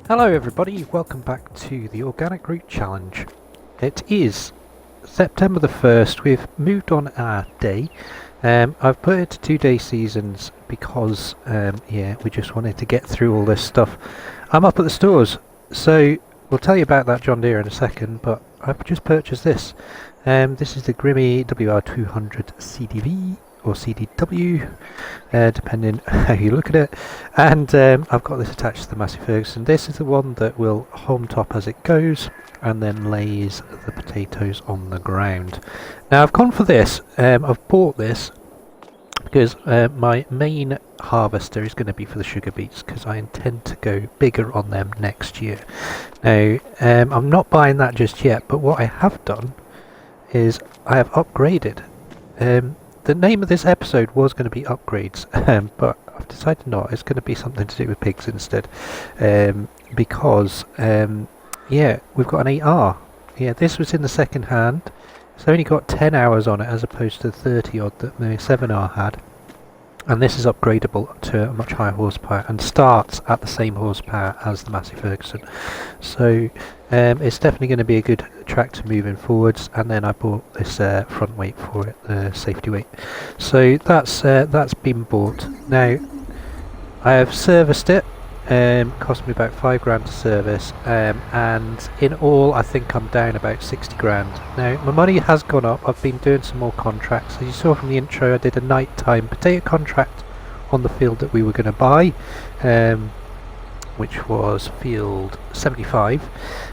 Hello everybody, welcome back to the Organic Root Challenge. It is September the 1st, we've moved on our day. I've put it to 2-day seasons because we just wanted to get through all this stuff. I'm up at the stores, so we'll tell you about that John Deere in a second, but I've just purchased this. This is the Grimmy WR200 CDV or CDW, depending how you look at it, and I've got this attached to the Massey Ferguson. This is the one that will home top as it goes and then lays the potatoes on the ground. Now I've gone for this, I've bought this because my main harvester is going to be for the sugar beets, because I intend to go bigger on them next year. Now I'm not buying that just yet, but what I have done is I have upgraded. The name of this episode was going to be upgrades, but I've decided not. It's going to be something to do with pigs instead, because we've got an 8R. Yeah, this was in the second hand. It's only got 10 hours on it as opposed to 30 odd that the 7R had. And this is upgradable to a much higher horsepower and starts at the same horsepower as the Massey Ferguson. So it's definitely going to be a good tractor moving forwards. And then I bought this front weight for it, the safety weight. So that's been bought. Now I have serviced it. Cost me about £5 to service, and in all I think I'm down about 60 grand. Now my money has gone up. I've been doing some more contracts. As you saw from the intro, I did a nighttime potato contract on the field that we were going to buy, which was field 75,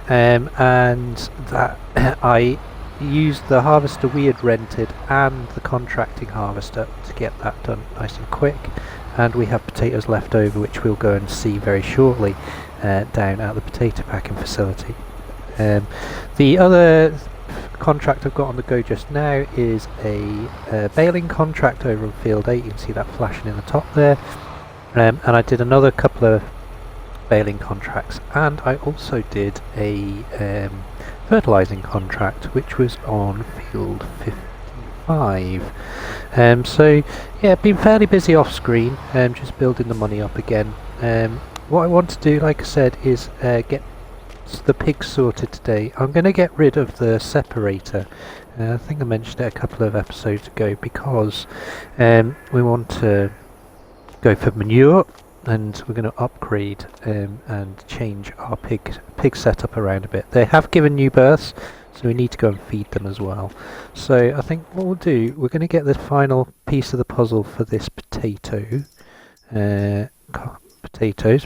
and that I used the harvester we had rented and the contracting harvester to get that done nice and quick. And we have potatoes left over, which we'll go and see very shortly down at the potato packing facility. The other contract I've got on the go just now is a baling contract over on field 8. You can see that flashing in the top there. And I did another couple of baling contracts, and I also did a fertilising contract, which was on field 55. So yeah, been fairly busy off screen, just building the money up again. What I want to do, like I said, is get the pigs sorted today. I'm going to get rid of the separator. I think I mentioned it a couple of episodes ago, because we want to go for manure, and we're going to upgrade and change our pig setup around a bit. They have given new births, so we need to go and feed them as well. So I think what we'll do, we're going to get the final piece of the puzzle for this potatoes,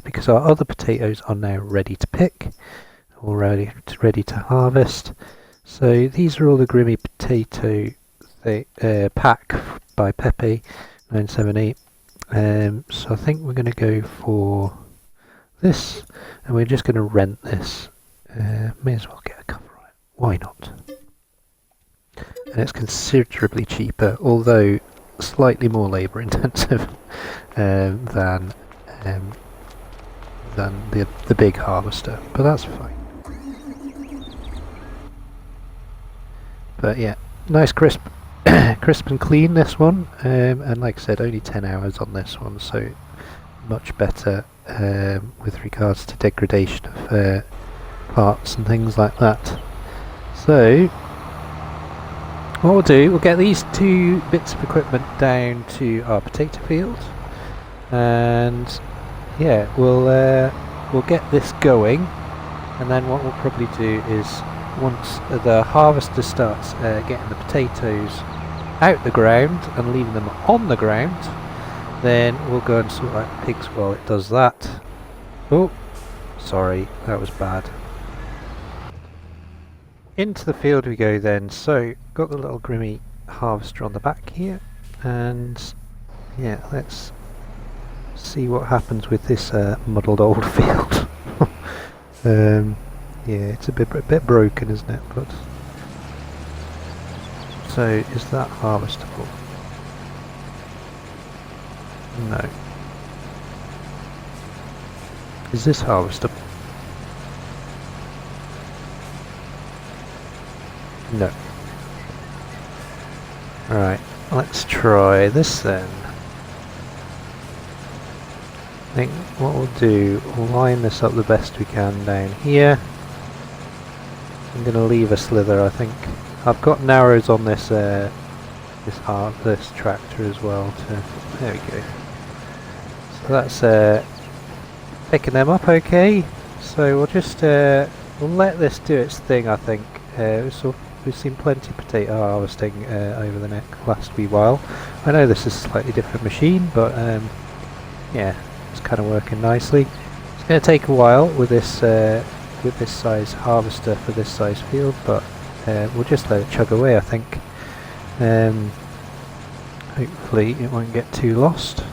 because our other potatoes are now ready to pick, already ready to harvest. So these are all the Grimmy potato pack by Pepe 978. So I think we're going to go for this, and we're just going to rent this. May as well get a cover. Why not? And it's considerably cheaper, although slightly more labour intensive than the big harvester, but that's fine. But yeah, nice crisp and clean this one, and like I said, only 10 hours on this one, so much better with regards to degradation of parts and things like that. So what we'll do, we'll get these two bits of equipment down to our potato field, and yeah, we'll get this going. And then what we'll probably do is, once the harvester starts getting the potatoes out the ground and leaving them on the ground, then we'll go and sort out the pigs while it does that. Oh, sorry, that was bad. Into the field we go then. So got the little Grimmy harvester on the back here, and yeah, let's see what happens with this muddled old field. Yeah, it's a bit broken, isn't it? But so is that harvestable? No. Is this harvestable? No. Alright, let's try this then. I think what we'll do, we'll line this up the best we can down here. I'm going to leave a slither, I think. I've got narrows on this this tractor as well. There we go. So that's picking them up okay. So we'll just we'll let this do its thing, I think. We've seen plenty of potato harvesting over the last wee while. I know this is a slightly different machine, but yeah, it's kind of working nicely. It's going to take a while with this size harvester for this size field, but we'll just let it chug away, I think. Hopefully it won't get too lost.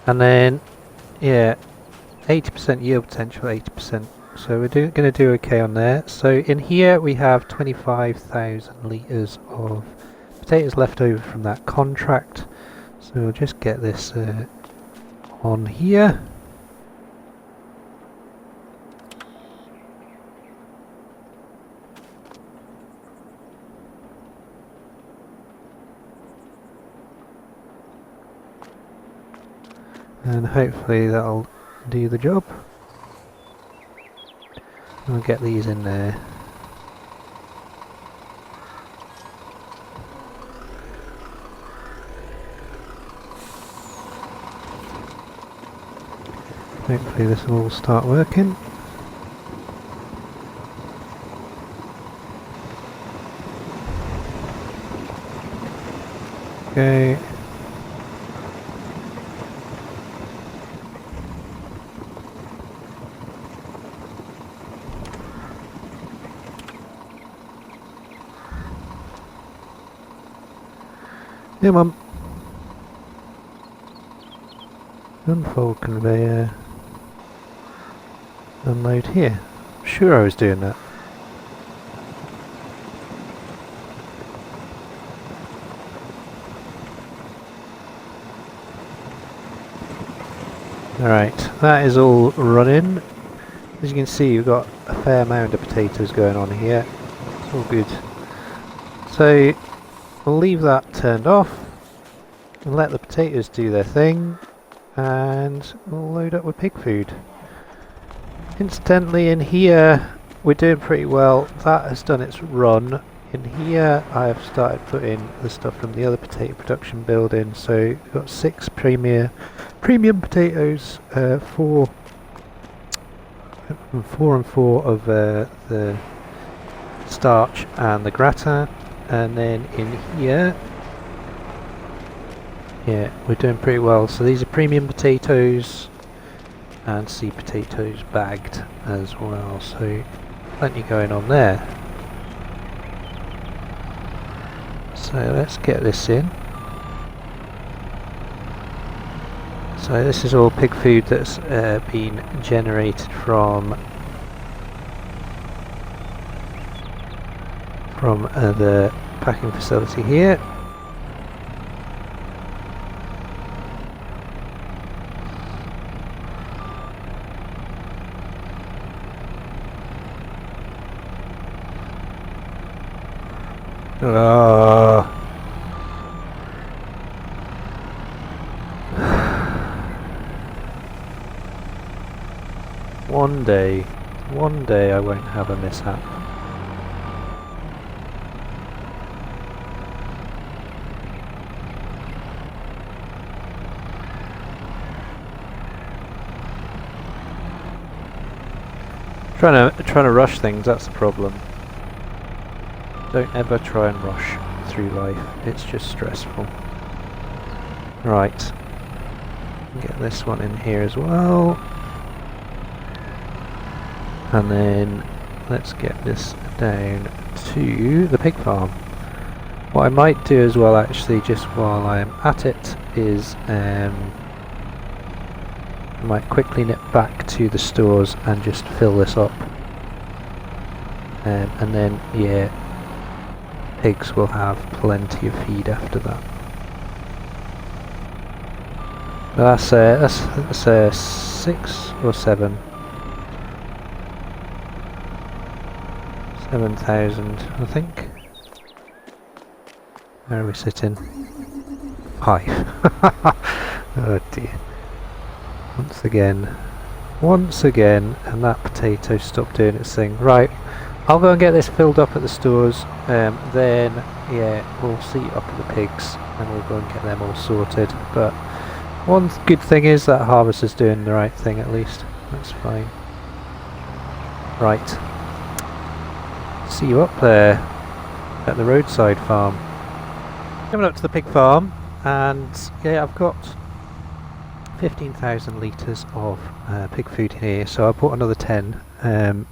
And then, yeah, 80% yield potential, 80%. So we're going to do okay on there. So in here we have 25,000 litres of potatoes left over from that contract. So we'll just get this on here. And hopefully that'll do the job. We'll get these in there. Hopefully this will all start working. Okay. Come on. Unfold conveyor. Unload here. Sure I was doing that. Alright, that is all running. As you can see, we've got a fair amount of potatoes going on here. It's all good. So we'll leave that turned off and let the potatoes do their thing, and we'll load up with pig food. Incidentally, in here we're doing pretty well. That has done its run. In here I have started putting the stuff from the other potato production building. So we've got 6 premium potatoes, 4 and 4 of the starch and the gratin. And then in here, yeah, we're doing pretty well. So these are premium potatoes and seed potatoes bagged as well. So plenty going on there. So let's get this in. So this is all pig food that's been generated from the packing facility here. One day I won't have a mishap. Trying to rush things, that's the problem. Don't ever try and rush through life, it's just stressful. Right, get this one in here as well. And then let's get this down to the pig farm. What I might do as well, actually, just while I'm at it, is I might quickly nip back to the stores and just fill this up. And then, yeah, pigs will have plenty of feed after that. But that's 6 or 7. 7,000, I think. Where are we sitting? 5. Oh dear. Once again, and that potato stopped doing its thing. Right, I'll go and get this filled up at the stores, then yeah, we'll see up at the pigs and we'll go and get them all sorted. But one good thing is that harvester's doing the right thing at least. That's fine. Right, see you up there at the roadside farm. Coming up to the pig farm, and yeah, I've got 15,000 litres of pig food here, so I bought another 10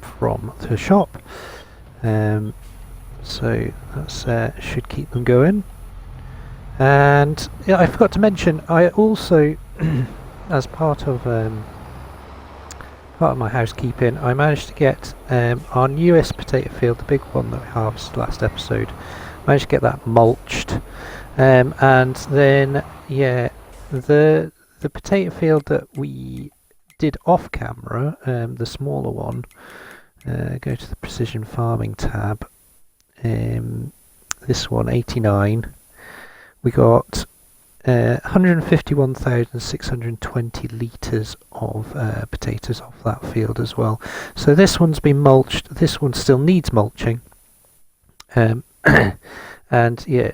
from the shop, so that should keep them going. And yeah, I forgot to mention, I also as part of my housekeeping, I managed to get our newest potato field, the big one that we harvested last episode, managed to get that mulched, and then yeah, the potato field that we did off camera, the smaller one, go to the precision farming tab, this one 89, we got 151,620 litres of potatoes off that field as well. So this one's been mulched, this one still needs mulching, and yeah,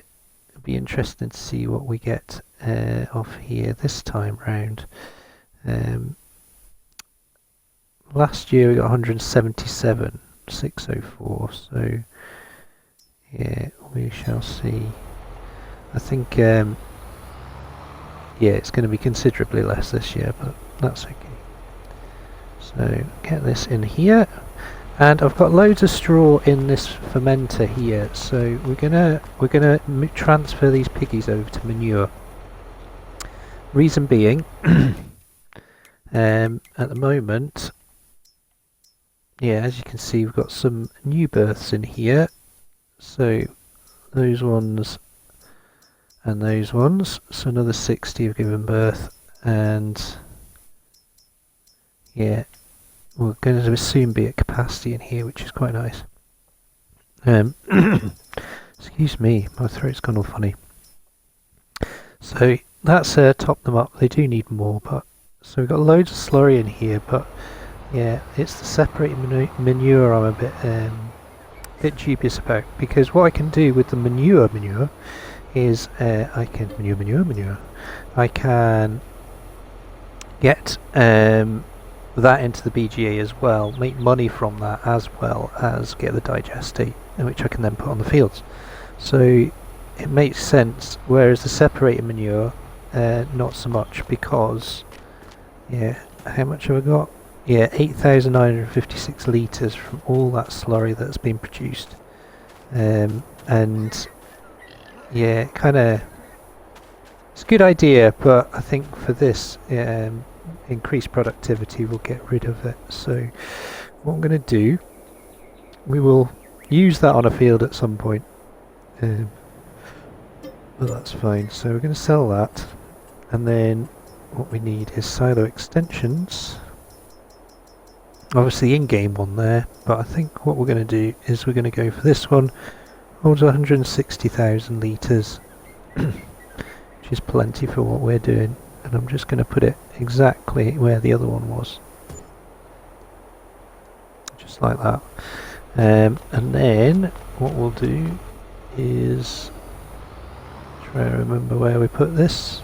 it'll be interesting to see what we get off here this time round. Last year we got 177,604, so yeah, we shall see. I think yeah, it's going to be considerably less this year, but that's okay. So get this in here, and I've got loads of straw in this fermenter here, so we're gonna transfer these piggies over to manure. Reason being, at the moment, yeah, as you can see, we've got some new births in here, so those ones and those ones, so another 60 have given birth, and yeah, we're going to soon be at capacity in here, which is quite nice. Excuse me, my throat's gone all funny. So that's topped them up. They do need more, but so we've got loads of slurry in here, but yeah, it's the separated manure I'm a bit dubious about, because what I can do with the manure is I can I can get that into the BGA as well, make money from that, as well as get the digestate, which I can then put on the fields. So it makes sense, whereas the separated manure not so much, because yeah, how much have I got? Yeah, 8,956 litres from all that slurry that's been produced, and yeah, kinda it's a good idea, but I think for this increased productivity we'll get rid of it. So what I'm going to do, we will use that on a field at some point, but that's fine. So we're going to sell that, and then what we need is silo extensions, obviously in-game one there, but I think what we're going to do is we're going to go for this one. Holds 160,000 litres, which is plenty for what we're doing, and I'm just going to put it exactly where the other one was, just like that. And then what we'll do is try to remember where we put this.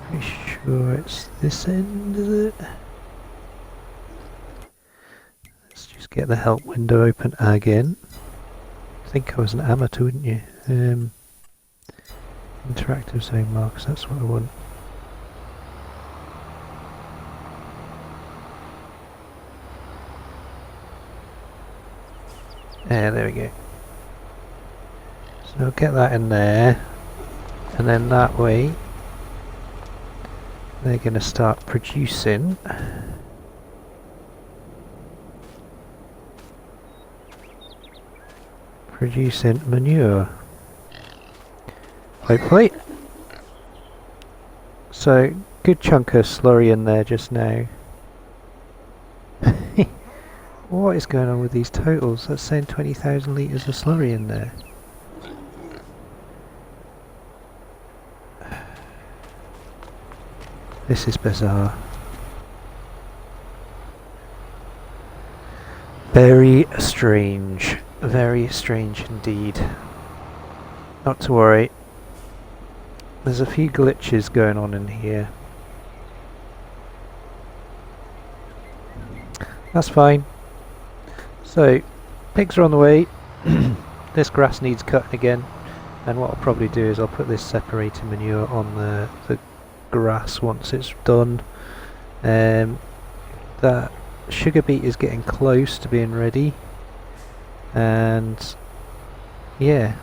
Pretty sure it's this end, is it? Let's just get the help window open again. I think I was an amateur, wouldn't you? Interactive zone marks, that's what I want. There we go. So I'll get that in there, and then that way they're going to start producing manure, hopefully. So good chunk of slurry in there just now. What is going on with these totals? That's saying 20,000 litres of slurry in there. This is bizarre. Very strange indeed. Not to worry, there's a few glitches going on in here. That's fine. So, pigs are on the way. This grass needs cutting again, and what I'll probably do is I'll put this separator manure on the grass once it's done. That sugar beet is getting close to being ready, and yeah,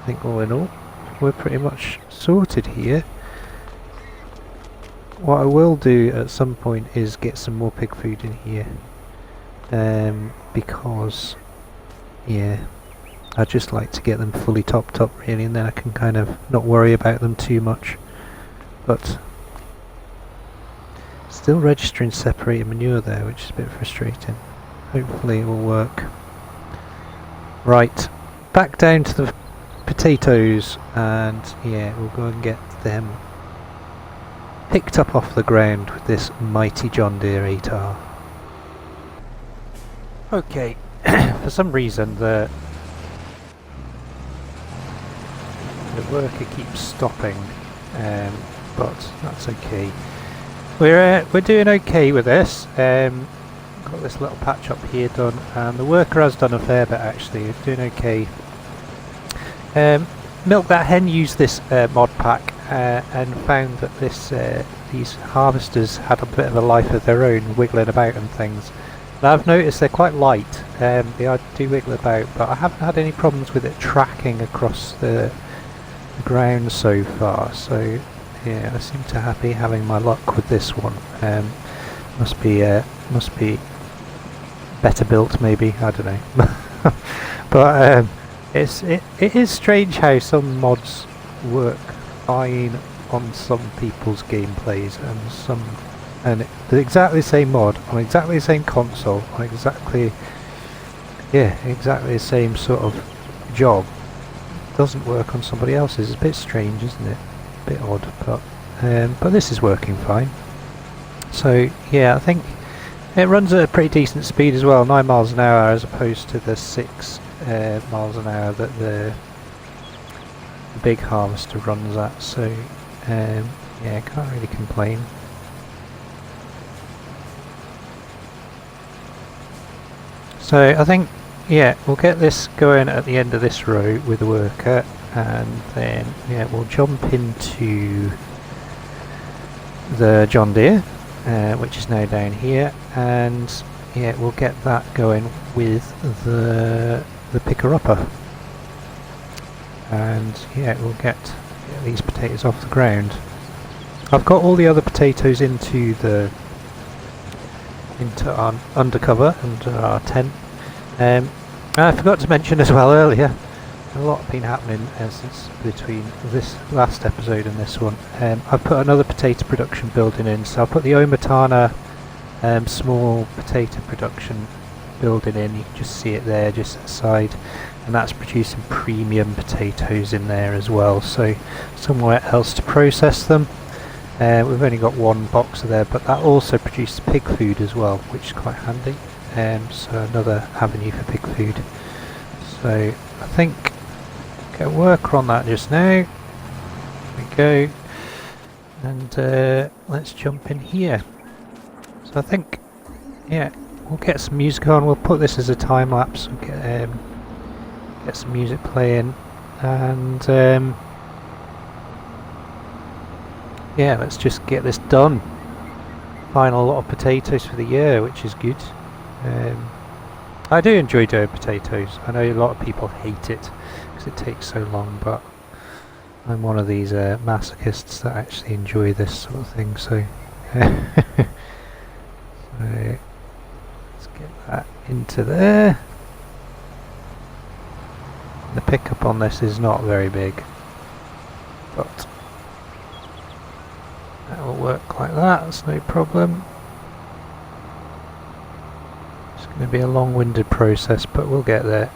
I think all in all we're pretty much sorted here. What I will do at some point is get some more pig food in here, because yeah, I'd just like to get them fully topped up really, and then I can kind of not worry about them too much. But still registering separated manure there, which is a bit frustrating. Hopefully it will work. Right, back down to the potatoes, and yeah, we'll go and get them picked up off the ground with this mighty John Deere 8R. Okay, for some reason the worker keeps stopping, but that's okay. We're doing okay with this. Got this little patch up here done, and the worker has done a fair bit actually. We're doing okay. Milk That Hen used this mod pack and found that these harvesters had a bit of a life of their own, wiggling about and things. And I've noticed they're quite light. They do wiggle about, but I haven't had any problems with it tracking across the ground so far. So yeah, I seem to be having my luck with this one. Must be better built, maybe. I don't know. But it is strange how some mods work fine on some people's gameplays, and exactly the same mod on exactly the same console on exactly the same sort of job doesn't work on somebody else's. It's a bit strange, isn't it? A bit odd, but this is working fine. So yeah, I think it runs at a pretty decent speed as well, 9 miles an hour as opposed to the 6 miles an hour that the big harvester runs at. So yeah, can't really complain. So I think yeah, we'll get this going at the end of this row with the worker, and then yeah, we'll jump into the John Deere, which is now down here, and yeah, we'll get that going with the picker-upper, and yeah, we'll get these potatoes off the ground. I've got all the other potatoes into our undercover, under our tent. I forgot to mention as well earlier, a lot has been happening since between this last episode and this one. I've put another potato production building in, so I'll put the Omatana small potato production building in. You can just see it there, just aside, and that's producing premium potatoes in there as well, so somewhere else to process them. We've only got one box there, but that also produces pig food as well, which is quite handy. So another avenue for pig food. So I think get a worker on that just now. There we go. And let's jump in here. So I think yeah, we'll get some music on. We'll put this as a time lapse. We'll get some music playing, and yeah, let's just get this done. Final lot of potatoes for the year, which is good. I do enjoy doing potatoes. I know a lot of people hate it because it takes so long, but I'm one of these masochists that actually enjoy this sort of thing. So, so let's get that into there. The pickup on this is not very big, but that will work like that. That's no problem. It's going to be a long-winded process, but we'll get there.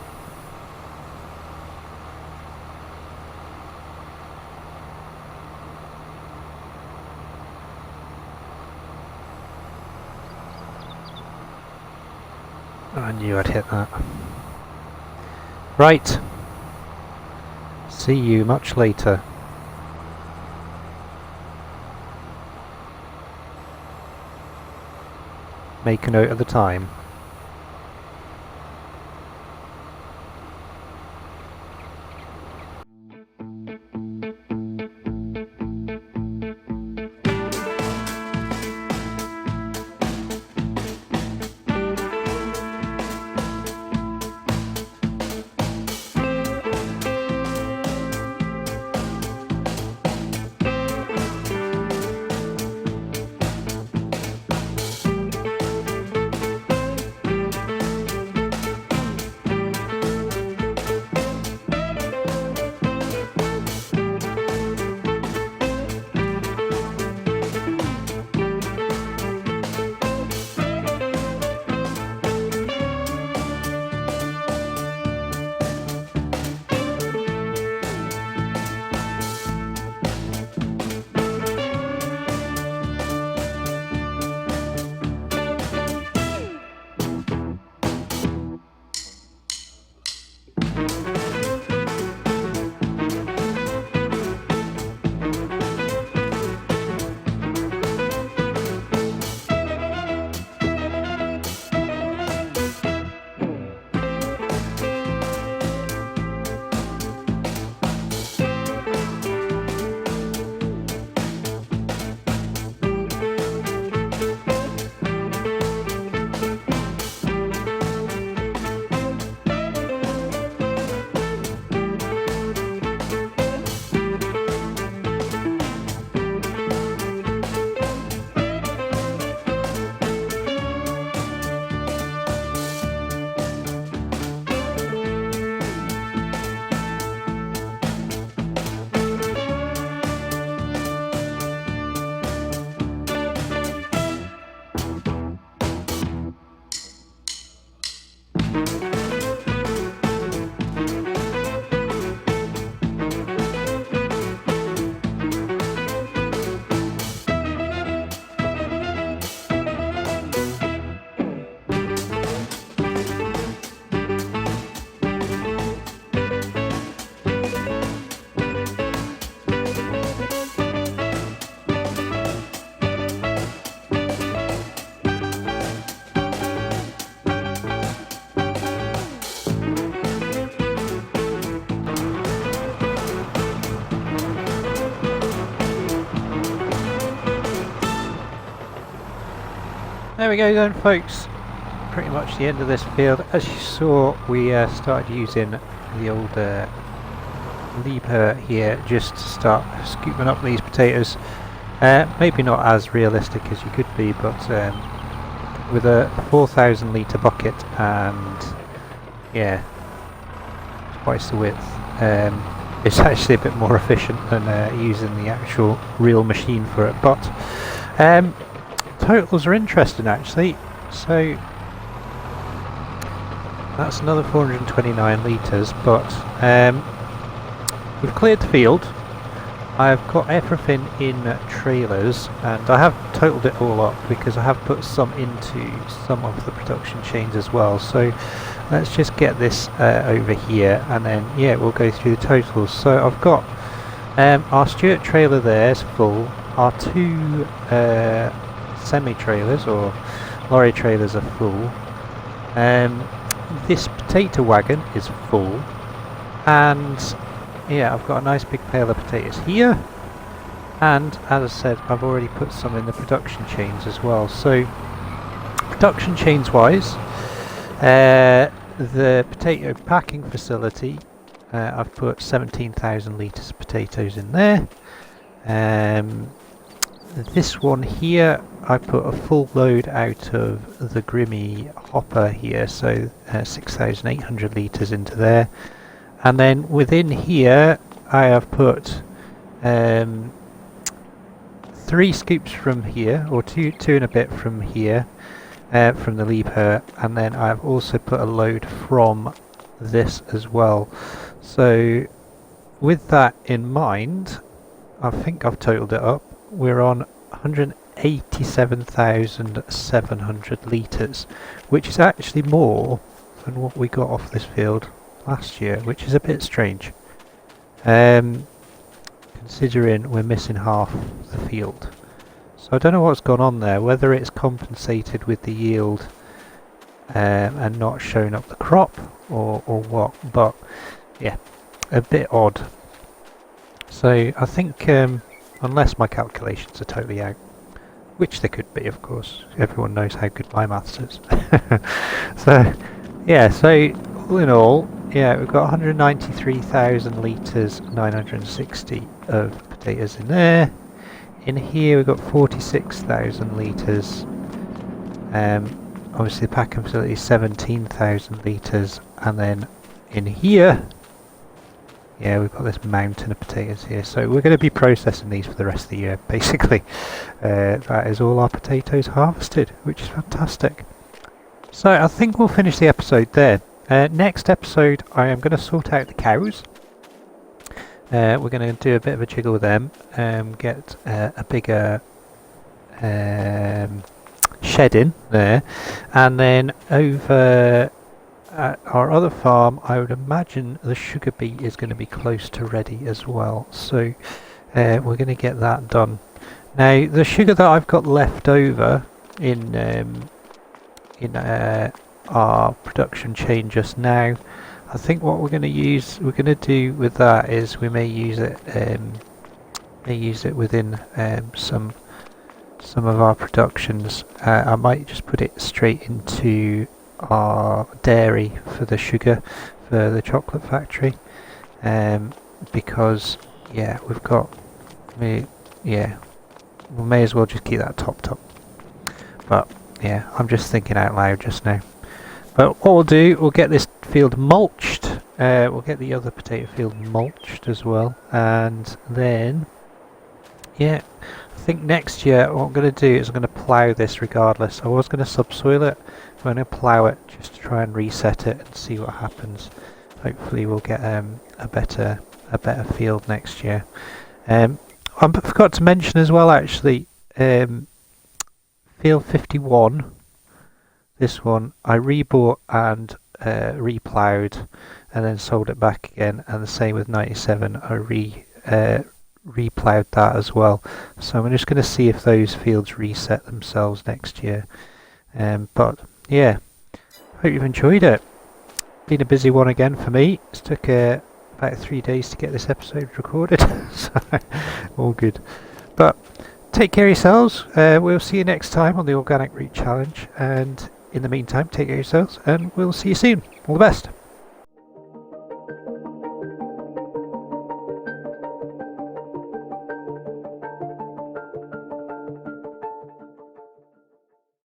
I knew I'd hit that. Right. See you much later. Make a note of the time. There we go then, folks. Pretty much the end of this field. As you saw, we started using the old lever here just to start scooping up these potatoes. Maybe not as realistic as you could be, but with a 4,000 litre bucket and yeah, twice the width, it's actually a bit more efficient than using the actual real machine for it. But totals are interesting actually. So that's another 429 litres, but we've cleared the field. I've got everything in trailers, and I have totaled it all up because I have put some into some of the production chains as well. So let's just get this over here, and then yeah, we'll go through the totals. So I've got our Stewart trailer there is full. Our two semi-trailers or lorry trailers are full. This potato wagon is full, and yeah, I've got a nice big pail of potatoes here, and as I said, I've already put some in the production chains as well. So production chains wise, the potato packing facility, I've put 17,000 litres of potatoes in there. This one here, I put a full load out of the Grimmy hopper here, so 6,800 litres into there. And then within here, I have put 3 scoops from here, or two and a bit from here, from the lever, and then I've also put a load from this as well. So with that in mind, I think I've totaled it up. We're on 87,700 litres, which is actually more than what we got off this field last year, which is a bit strange, considering we're missing half the field. So I don't know what's gone on there, whether it's compensated with the yield and not showing up the crop or what, but yeah, a bit odd. So I think unless my calculations are totally out, which they could be, of course, everyone knows how good my maths is. So yeah, so all in all, yeah, we've got 193,000 litres, 960 of potatoes in there. In here we've got 46,000 litres. Obviously the packing facility is 17,000 litres, and then in here, yeah, we've got this mountain of potatoes here. So we're going to be processing these for the rest of the year, basically. That is all our potatoes harvested, which is fantastic. So I think we'll finish the episode there. Next episode, I am going to sort out the cows. We're going to do a bit of a jiggle with them, get a bigger shed in there, and then over at our other farm, I would imagine the sugar beet is going to be close to ready as well. So we're going to get that done. Now the sugar that I've got left over in our production chain just now, I think what we're going to do with that is we may use it within some of our productions. I might just put it straight into our dairy for the sugar for the chocolate factory, because yeah, we may as well just keep that top. But yeah, I'm just thinking out loud just now. But what we'll do, we'll get this field mulched, we'll get the other potato field mulched as well, and then yeah, I think next year what I'm going to do is I'm going to plough this regardless. I was going to subsoil it, I'm going to plough it just to try and reset it and see what happens. Hopefully we'll get a better field next year. I forgot to mention as well, actually, field 51, this one, I rebought and reploughed and then sold it back again, and the same with 97, I reploughed that as well. So I'm just going to see if those fields reset themselves next year. But yeah, hope you've enjoyed it. Been a busy one again for me. It took about 3 days to get this episode recorded, so all good. But take care of yourselves. We'll see you next time on the Organic Root Challenge, and in the meantime, take care of yourselves, and we'll see you soon. All the best.